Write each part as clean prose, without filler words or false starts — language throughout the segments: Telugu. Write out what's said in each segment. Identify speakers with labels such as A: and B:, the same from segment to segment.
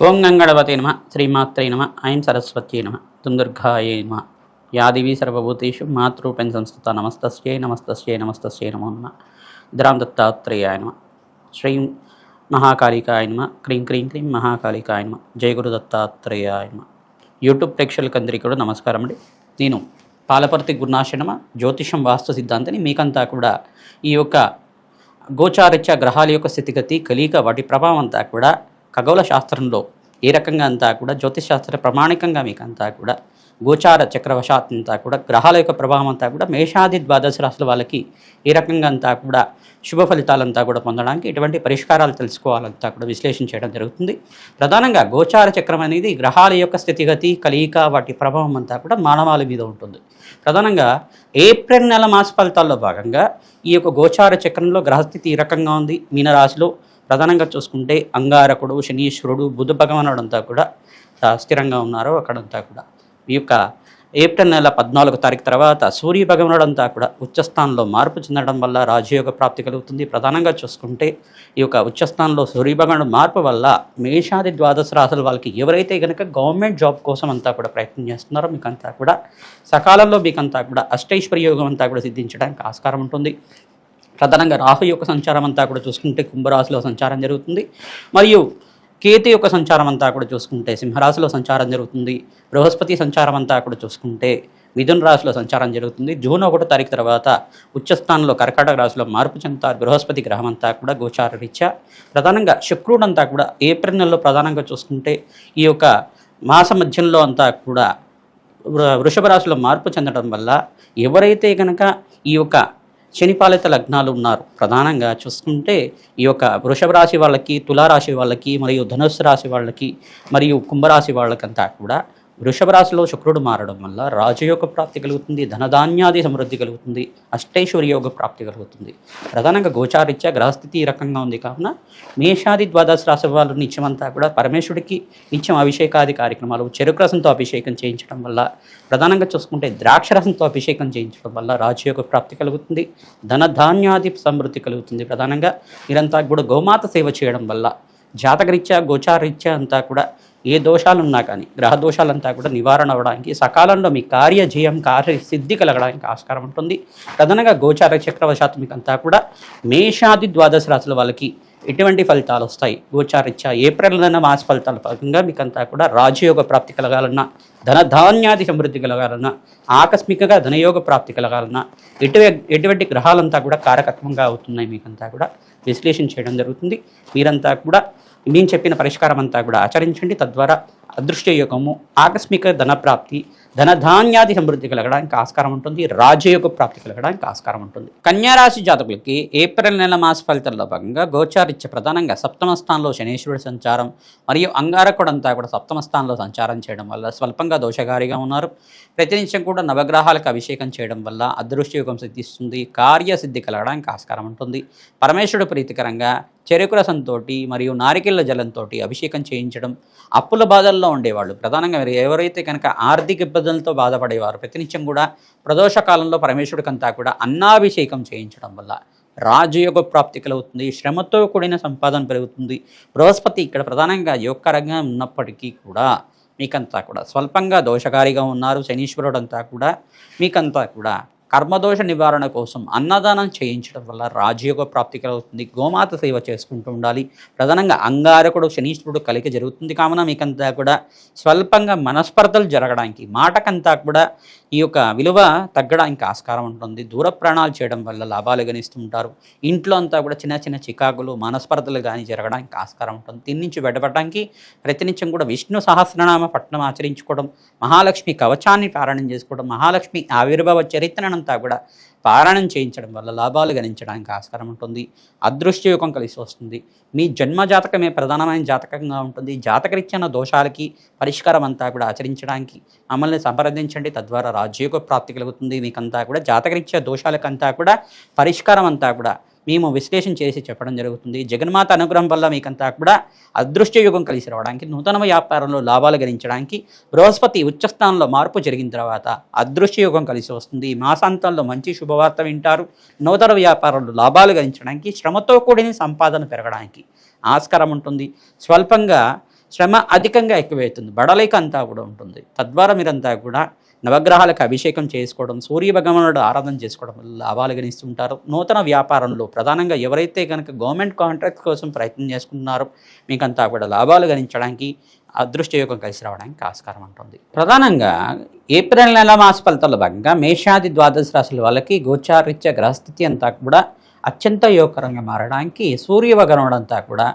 A: ఓం గంగణపతే నమ శ్రీమాత్రే నమ ఐం సరస్వత్యై నమ దుందుర్గాయై నమ యాదివి సర్వభూతేషు మాతృపేణ సంస్థిత నమస్తస్యై నమస్తస్యై నమస్తస్యై నమో నమ ద్రాం దత్తాత్రేయాయ నమ శ్రీం మహాకాళికాయ నమ క్రీం క్రీం క్రీం మహాకాళికాయ నమ జయ గురు దత్తాత్రేయాయ నమ. యూట్యూబ్ ప్రేక్షకులందరికీ కూడా నమస్కారం అండి. నేను పాలపర్తి గురునాశనమ జ్యోతిషం వాస్తు సిద్ధాంతిని. మీకంతా కూడా ఈ యొక్క గోచారిత్య గ్రహాల యొక్క స్థితిగతి కలిక వాటి ప్రభావం అంతా కూడా ఖగోళ శాస్త్రంలో ఏ రకంగా అంతా కూడా జ్యోతిషశాస్త్ర ప్రమాణికంగా మీకు అంతా కూడా గోచార చక్రవశాత్ అంతా కూడా గ్రహాల యొక్క ప్రభావం అంతా కూడా మేషాది ద్వాదశ రాశుల వాళ్ళకి ఏ రకంగా అంతా కూడా శుభ ఫలితాలంతా కూడా పొందడానికి ఎటువంటి పరిష్కారాలు తెలుసుకోవాలంతా కూడా విశ్లేషణ చేయడం జరుగుతుంది. ప్రధానంగా గోచార చక్రం అనేది గ్రహాల యొక్క స్థితిగతి కలియిక వాటి ప్రభావం అంతా కూడా మానవాళి మీద ఉంటుంది. ప్రధానంగా ఏప్రిల్ నెల మాస ఫలితాల్లో భాగంగా ఈ యొక్క గోచార చక్రంలో గ్రహస్థితి ఈ రకంగా ఉంది. మీనరాశిలో ప్రధానంగా చూసుకుంటే అంగారకుడు, శనీశ్వరుడు, బుధ భగవానుడు అంతా కూడా స్థిరంగా ఉన్నారు. అక్కడంతా కూడా ఈ యొక్క ఏప్రిల్ నెల 14వ తారీఖు తర్వాత సూర్య భగవానుడు అంతా కూడా ఉచ్చస్థానంలో మార్పు చెందడం వల్ల రాజయోగ ప్రాప్తి కలుగుతుంది. ప్రధానంగా చూసుకుంటే ఈ యొక్క ఉచ్చస్థానంలో సూర్య భగవానుడు మార్పు వల్ల మేషాది ద్వాదశ రాశుల వాళ్ళకి ఎవరైతే కనుక గవర్నమెంట్ జాబ్ కోసం అంతా కూడా ప్రయత్నం చేస్తున్నారో మీకంతా కూడా సకాలంలో మీకంతా కూడా అష్టైశ్వర్య యోగం అంతా కూడా సిద్ధించడానికి ఆస్కారం ఉంటుంది. ప్రధానంగా రాహు యొక్క సంచారం అంతా కూడా చూసుకుంటే కుంభరాశిలో సంచారం జరుగుతుంది. మరియు కేతు యొక్క సంచారం అంతా కూడా చూసుకుంటే సింహరాశిలో సంచారం జరుగుతుంది. బృహస్పతి సంచారం అంతా కూడా చూసుకుంటే మిథున రాశిలో సంచారం జరుగుతుంది. జూన్ 1వ తారీఖు తర్వాత ఉచ్చస్థానంలో కర్కాటక రాశిలో మార్పు చెందుతారు బృహస్పతి గ్రహం అంతా కూడా గోచార రీత్యా. ప్రధానంగా శుక్రుడు అంతా కూడా ఏప్రిల్ నెలలో ప్రధానంగా చూసుకుంటే ఈ యొక్క మాస మధ్యంలో అంతా కూడా వృషభ రాశిలో మార్పు చెందడం వల్ల ఎవరైతే కనుక ఈ యొక్క శనిపాలిత లగ్నాలు ఉన్నారు ప్రధానంగా చూసుకుంటే ఈ యొక్క వృషభ రాశి వాళ్ళకి, తులారాశి వాళ్ళకి, మరియు ధనుస్సు రాశి వాళ్ళకి, మరియు కుంభరాశి వాళ్ళకంతా కూడా వృషభ రాశిలో శుక్రుడు మారడం వల్ల రాజయోగ ప్రాప్తి కలుగుతుంది, ధనధాన్యాది సమృద్ధి కలుగుతుంది, అష్టైశ్వర్యోగ ప్రాప్తి కలుగుతుంది. ప్రధానంగా గోచారిత్య గ్రహస్థితి ఈ రకంగా ఉంది కావున మేషాది ద్వాదశ రాశి వాళ్ళు నిత్యమంతా కూడా పరమేశ్వరుడికి నిత్యం అభిషేకాది కార్యక్రమాలు, చెరుకు రసంతో అభిషేకం చేయించడం వల్ల, ప్రధానంగా చూసుకుంటే ద్రాక్ష రసంతో అభిషేకం చేయించడం వల్ల రాజయోగ ప్రాప్తి కలుగుతుంది, ధనధాన్యాది సమృద్ధి కలుగుతుంది. ప్రధానంగా మీరంతా కూడా గోమాత సేవ చేయడం వల్ల జాతకరీత్యా గోచారరీత్యా అంతా కూడా ఏ దోషాలు ఉన్నా కానీ గ్రహ దోషాలంతా కూడా నివారణ అవ్వడానికి, సకాలంలో మీ కార్యజయం కార్యసిద్ధి కలగడానికి ఆస్కారం ఉంటుంది. ప్రధానంగా గోచార చక్రవశాత్తు మీకు అంతా కూడా మేషాది ద్వాదశ రాశుల వాళ్ళకి ఎటువంటి ఫలితాలు వస్తాయి, గోచారిత్యా ఏప్రిల్ నెల మాస ఫలితాల భాగంగా మీకంతా కూడా రాజయోగ ప్రాప్తి కలగాలన్నా, ధనధాన్యాది సమృద్ధి కలగాలన్నా, ఆకస్మికంగా ధనయోగ ప్రాప్తి కలగాలన్నా ఎటువంటి గ్రహాలంతా కూడా కారకత్వంగా అవుతున్నాయి మీకంతా కూడా విశ్లేషణ చేయడం జరుగుతుంది. మీరంతా కూడా నేను చెప్పిన పరిష్కారం అంతా కూడా ఆచరించండి. తద్వారా అదృష్ట యోగము, ఆకస్మిక ధనప్రాప్తి, ధనధాన్యాది సమృద్ధి కలగడానికి ఆస్కారం ఉంటుంది, రాజయోగ ప్రాప్తి కలగడానికి ఆస్కారం ఉంటుంది. కన్యారాశి జాతకులకి ఏప్రిల్ నెల మాస ఫలితాల్లో భాగంగా గోచారిత్య ప్రధానంగా సప్తమ స్థానంలో శనీశ్వరుడు సంచారం మరియు అంగారకుడు అంతా కూడా సప్తమ స్థానంలో సంచారం చేయడం వల్ల స్వల్పంగా దోషకారిగా ఉన్నారు. ప్రతినిత్యం కూడా నవగ్రహాలకు అభిషేకం చేయడం వల్ల అదృష్ట యోగం సిద్ధిస్తుంది, కార్యసిద్ధి కలగడానికి ఆస్కారం ఉంటుంది. పరమేశ్వరుడు ప్రీతికరంగా చెరుకు రసంతో మరియు నారికేళ్ల జలంతో అభిషేకం చేయించడం, అప్పుల బాధల్లో ఉండేవాళ్ళు ప్రధానంగా ఎవరైతే కనుక ఆర్థిక ఇబ్బందులతో బాధపడేవారు ప్రతినిత్యం కూడా ప్రదోష కాలంలో పరమేశ్వరుడికంతా కూడా అన్నాభిషేకం చేయించడం వల్ల రాజయోగ ప్రాప్తి కలుగుతుంది, శ్రమతో కూడిన సంపాదన పెరుగుతుంది. బృహస్పతి ఇక్కడ ప్రధానంగా యోగకరంగా ఉన్నప్పటికీ కూడా మీకంతా కూడా స్వల్పంగా దోషకారిగా ఉన్నారు. శనీశ్వరుడు అంతా కూడా మీకంతా కూడా కర్మదోష నివారణ కోసం అన్నదానం చేయించడం వల్ల రాజయోగ ప్రాప్తి కలుగుతుంది. గోమాత సేవ చేసుకుంటూ ఉండాలి. ప్రధానంగా అంగారకుడు శనీశ్వరుడు కలిక జరుగుతుంది కావున మీకంతా కూడా స్వల్పంగా మనస్పర్ధలు జరగడానికి, మాటకంతా కూడా ఈ యొక్క విలువ తగ్గడానికి ఆస్కారం ఉంటుంది. దూర ప్రయాణాలు చేయడం వల్ల లాభాలు గణిస్తుంటారు. ఇంట్లో అంతా కూడా చిన్న చిన్న చికాకులు, మనస్పర్ధలు కానీ జరగడానికి ఆస్కారం ఉంటుంది. దీని నుంచి బయటపడడానికి ప్రతినిత్యం కూడా విష్ణు సహస్రనామ పఠనం ఆచరించుకోవడం, మహాలక్ష్మి కవచాన్ని పారాయణం చేసుకోవడం, మహాలక్ష్మి ఆవిర్భావ చరిత్రనంతా కూడా పారాయణం చేయించడం వల్ల లాభాలు గణించడానికి ఆస్కారం ఉంటుంది. అదృష్టయోగం కలిసి వస్తుంది. మీ జన్మ జాతకమే ప్రధానమైన జాతకంగా ఉంటుంది. జాతకరీత్యా దోషాలకి పరిష్కారం అంతా కూడా ఆచరించడానికి మమ్మల్ని సంప్రదించండి. తద్వారా రాజయోగ ప్రాప్తి కలుగుతుంది. మీకంతా కూడా జాతకరీత్యా దోషాలకంతా కూడా పరిష్కారం అంతా కూడా మేము విశ్లేషణ చేసి చెప్పడం జరుగుతుంది. జగన్మాత అనుగ్రహం వల్ల మీకంతా కూడా అదృష్టయోగం కలిసి రావడానికి, నూతన వ్యాపారంలో లాభాలు గణించడానికి, బృహస్పతి ఉచ్చస్థానంలో మార్పు జరిగిన తర్వాత అదృష్టయోగం కలిసి వస్తుంది. మాసాంతంలో మంచి శుభవార్త వింటారు. నూతన వ్యాపారంలో లాభాలు గణించడానికి, శ్రమతో కూడిన సంపాదన పెరగడానికి ఆస్కారం ఉంటుంది. స్వల్పంగా శ్రమ అధికంగా ఎక్కువవుతుంది, బడలిక అంతా కూడా ఉంటుంది. తద్వారా మీరంతా కూడా నవగ్రహాలకు అభిషేకం చేసుకోవడం, సూర్య భగవానుడు ఆరాధన చేసుకోవడం వల్ల లాభాలు గణిస్తుంటారు. నూతన వ్యాపారంలో ప్రధానంగా ఎవరైతే కనుక గవర్నమెంట్ కాంట్రాక్ట్ కోసం ప్రయత్నం చేసుకుంటున్నారో మీకంతా కూడా లాభాలు గణించడానికి అదృష్టయోగం కలిసి రావడానికి ఆస్కారం ఉంటుంది. ప్రధానంగా ఏప్రిల్ నెల మాస ఫలితాల్లో భాగంగా మేషాది ద్వాదశ రాశుల వాళ్ళకి గోచారీత్య గ్రహస్థితి అంతా కూడా అత్యంత యోగకరంగా మారడానికి సూర్య భగవానుడు అంతా కూడా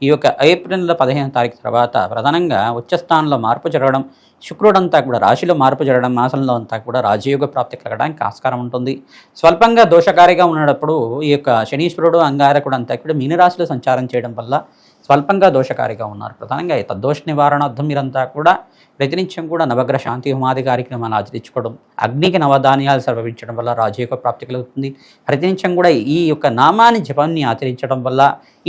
A: ఈ యొక్క ఏప్రిల్ నెల 15వ తారీఖు తర్వాత ప్రధానంగా ఉచ్చస్థానంలో మార్పు జరగడం, శుక్రుడంతా కూడా రాశిలో మార్పు జరగడం, మాసంలో అంతా కూడా రాజయోగ ప్రాప్తి కలగడానికి ఆస్కారం ఉంటుంది. స్వల్పంగా దోషకారిగా ఉన్నప్పుడు ఈ యొక్క శనీశ్వరుడు అంగారకుడు అంతా కూడా మీనరాశిలో సంచారం చేయడం వల్ల స్వల్పంగా దోషకారిగా ఉన్నారు. ప్రధానంగా ఈ తద్దోష నివారణార్థం మీరంతా కూడా ప్రతినిత్యం కూడా నవగ్రహ శాంతి హోమాది కార్యక్రమాలు ఆచరించుకోవడం, అగ్నికి నవధాన్యాలు సమర్పించడం వల్ల రాజయోగ ప్రాప్తి కలుగుతుంది. ప్రతినిత్యం కూడా ఈ యొక్క నామాన్ని జపాన్ని ఆచరించడం వల్ల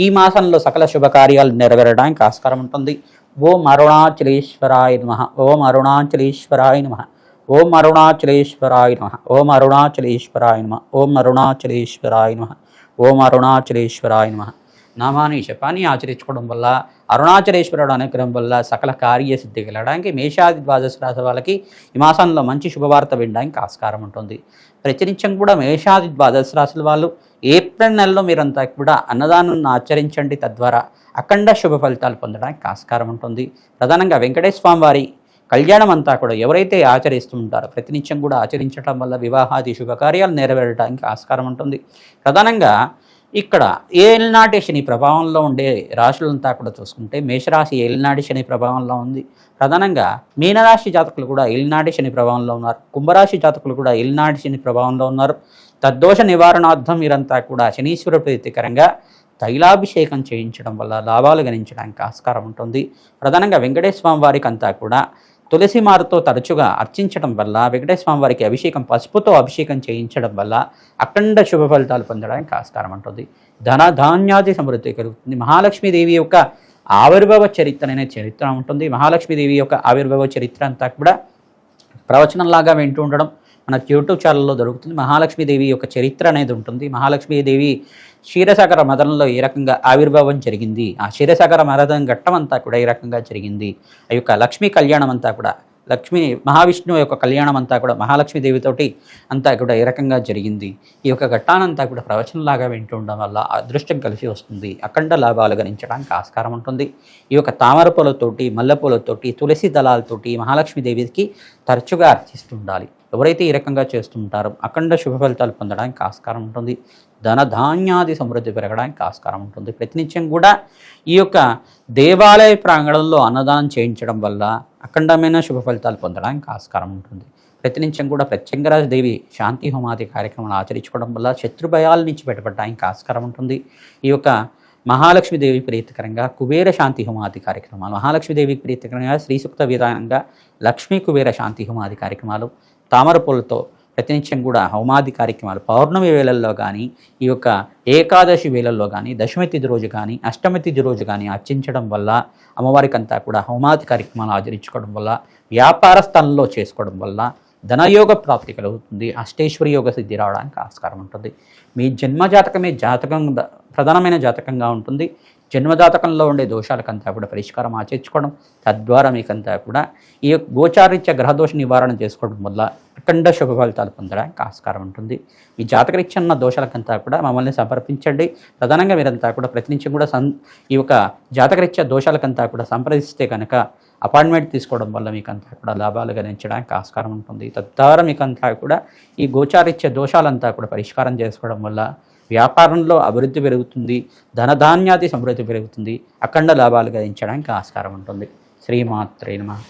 A: ఈ మాసంలో సకల శుభకార్యాలు నెరవేరడానికి ఆస్కారం ఉంటుంది. ఓం అరుణాచలేశ్వరాయ నమః, ఓం అరుణాచలేశ్వరాయ నమః, ఓం అరుణాచలేశ్వరాయ నమః, ఓం అరుణాచలేశ్వరాయ నమః, ఓం అరుణాచలేశ్వరాయ నమః, ఓం అరుణాచలేశ్వరాయ నమః నామాన్ని జపాన్ని ఆచరించుకోవడం వల్ల అరుణాచలేశ్వరుడు అనుగ్రహం వల్ల సకల కార్యసిద్ధి కలగడానికి మేషాది ద్వాదశ రాశి వాళ్ళకి ఈ మాసంలో మంచి శుభవార్త వినడానికి ఆస్కారం ఉంటుంది. ప్రతినిత్యం కూడా మేషాది ద్వాదశ రాశుల వాళ్ళు ఏప్రిల్ నెలలో మీరంతా కూడా అన్నదానాన్ని ఆచరించండి. తద్వారా అఖండ శుభ ఫలితాలు పొందడానికి ఆస్కారం ఉంటుంది. ప్రధానంగా వెంకటేశ్వర స్వామి వారి కళ్యాణం అంతా కూడా ఎవరైతే ఆచరిస్తూ ఉంటారో ప్రతినిత్యం కూడా ఆచరించడం వల్ల వివాహాది శుభకార్యాలు నెరవేరడానికి ఆస్కారం ఉంటుంది. ప్రధానంగా ఇక్కడ ఏలినాటి శని ప్రభావంలో ఉండే రాశులంతా కూడా చూసుకుంటే మేషరాశి ఏలినాటి శని ప్రభావంలో ఉంది. ప్రధానంగా మీనరాశి జాతకులు కూడా ఏలినాటి శని ప్రభావంలో ఉన్నారు. కుంభరాశి జాతకులు కూడా ఏలినాటి శని ప్రభావంలో ఉన్నారు. తద్దోష నివారణార్థం మీరంతా కూడా శనీశ్వర ప్రీతికరంగా తైలాభిషేకం చేయించడం వల్ల లాభాలు గణించడానికి ఆస్కారం ఉంటుంది. ప్రధానంగా వెంకటేశ్వర స్వామి వారికి అంతా కూడా తులసి మారుతో తరచుగా అర్చించడం వల్ల, వెంకటేశ్వర స్వామి వారికి అభిషేకం పసుపుతో అభిషేకం చేయించడం వల్ల అఖండ శుభ ఫలితాలు పొందడానికి ఆస్కారం ఉంటుంది. ధన ధాన్యాది సమృద్ధి కలుగుతుంది. మహాలక్ష్మీదేవి యొక్క ఆవిర్భావ చరిత్ర అనే చరిత్ర ఉంటుంది. మహాలక్ష్మీదేవి యొక్క ఆవిర్భావ చరిత్ర అంతా కూడా ప్రవచనంలాగా వింటూ ఉండడం మన యూట్యూబ్ ఛానల్లో దొరుకుతుంది. మహాలక్ష్మీదేవి యొక్క చరిత్ర అనేది ఉంటుంది. మహాలక్ష్మీదేవి క్షీరసాగర మదనంలో ఏ రకంగా ఆవిర్భావం జరిగింది, ఆ క్షీరసాగర మదనం ఘట్టం అంతా కూడా ఏ రకంగా జరిగింది, ఆ యొక్క లక్ష్మీ కళ్యాణం అంతా కూడా లక్ష్మీ మహావిష్ణువు యొక్క కళ్యాణం అంతా కూడా మహాలక్ష్మీదేవితోటి అంతా కూడా ఏ రకంగా జరిగింది, ఈ యొక్క ఘట్టానంతా కూడా ప్రవచనంలాగా వింటూ ఉండడం వల్ల అదృష్టం కలిసి వస్తుంది. అఖండ లాభాలు గణించడానికి ఆస్కారం ఉంటుంది. ఈ యొక్క తామర పూలతోటి, మల్లెపూలతోటి, తులసి దళాలతోటి మహాలక్ష్మీదేవికి తరచుగా అర్చిస్తుండాలి. ఎవరైతే ఈ రకంగా చేస్తుంటారో అఖండ శుభ ఫలితాలు పొందడానికి ఆస్కారం ఉంటుంది. ధనధాన్యాది సమృద్ధి పెరగడానికి ఆస్కారం ఉంటుంది. ప్రతినిత్యం కూడా ఈ యొక్క దేవాలయ ప్రాంగణంలో అన్నదానం చేయించడం వల్ల అఖండమైన శుభ ఫలితాలు పొందడానికి ఆస్కారం ఉంటుంది. ప్రతినిత్యం కూడా ప్రత్యంగరాజ దేవి శాంతి హోమాది కార్యక్రమాలు ఆచరించుకోవడం వల్ల శత్రుభయాల నుంచి బయటపడడానికి ఆస్కారం ఉంటుంది. ఈ యొక్క మహాలక్ష్మీదేవి ప్రీతికరంగా కుబేర శాంతి హోమాది కార్యక్రమాలు, మహాలక్ష్మీదేవికి ప్రీతికరంగా శ్రీసూక్త విధానంగా లక్ష్మీ కుబేర శాంతి హోమాది కార్యక్రమాలు, తామర పూలతో ప్రతినిత్యం కూడా హోమాది కార్యక్రమాలు పౌర్ణమి వేళల్లో కానీ, ఈ యొక్క ఏకాదశి వేళల్లో కానీ, దశమి తిథి రోజు కానీ, అష్టమి తిథి రోజు కానీ అర్చించడం వల్ల అమ్మవారికి అంతా కూడా హోమాది కార్యక్రమాలు ఆచరించుకోవడం వల్ల, వ్యాపార స్థలంలో చేసుకోవడం వల్ల ధనయోగ ప్రాప్తి కలుగుతుంది. అష్టేశ్వరి యోగ సిద్ధి రావడానికి ఆస్కారం ఉంటుంది. మీ జన్మజాతకమే జాతకం ప్రధానమైన జాతకంగా ఉంటుంది. జన్మజాతకంలో ఉండే దోషాలకంతా కూడా పరిష్కారం ఆచరించుకోవడం, తద్వారా మీకంతా కూడా ఈ గోచారీత్య గ్రహదోష నివారణ చేసుకోవడం వల్ల అఖండ శుభ ఫలితాలు పొందడానికి ఆస్కారం ఉంటుంది. మీ జాతకరీత్యా ఉన్న దోషాలకంతా కూడా మమ్మల్ని సంప్రదించండి. ప్రధానంగా మీరంతా కూడా ప్రతినిత్యం కూడా ఈ యొక్క జాతకరీత్యా దోషాలకంతా కూడా సంప్రదిస్తే కనుక అపాయింట్మెంట్ తీసుకోవడం వల్ల మీకంతా కూడా లాభాలు గణించడానికి ఆస్కారం ఉంటుంది. తద్వారా మీకంతా కూడా ఈ గోచారీత్య దోషాలంతా కూడా పరిష్కారం చేసుకోవడం వల్ల వ్యాపారంలో అభివృద్ధి పెరుగుతుంది, ధనధాన్యాది సమృద్ధి పెరుగుతుంది, అఖండ లాభాలు గణించడానికి ఆస్కారం ఉంటుంది. శ్రీమాత్రే నమః.